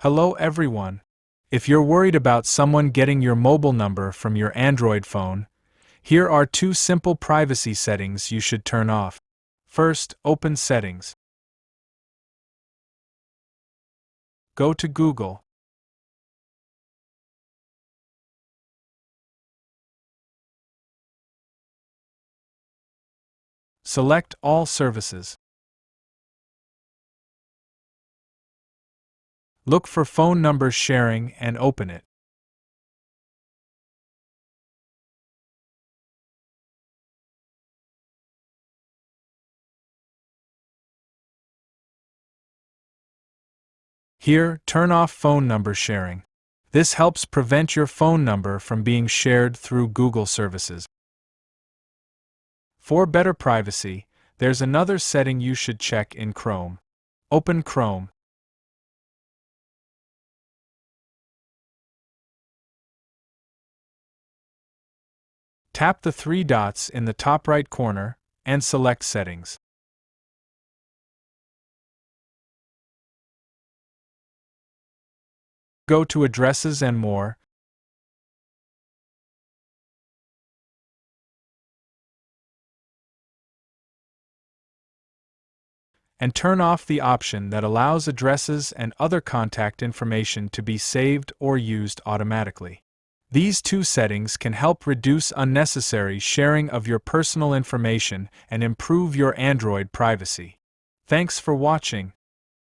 Hello everyone. If you're worried about someone getting your mobile number from your Android phone, here are 2 simple privacy settings you should turn off. First, open Settings. Go to Google. Select All Services. Look for phone number sharing and open it. Here, turn off phone number sharing. This helps prevent your phone number from being shared through Google services. For better privacy, there's another setting you should check in Chrome. Open Chrome. Tap the 3 dots in the top right corner and select Settings. Go to Addresses and More. And turn off the option that allows addresses and other contact information to be saved or used automatically. These 2 settings can help reduce unnecessary sharing of your personal information and improve your Android privacy. Thanks for watching.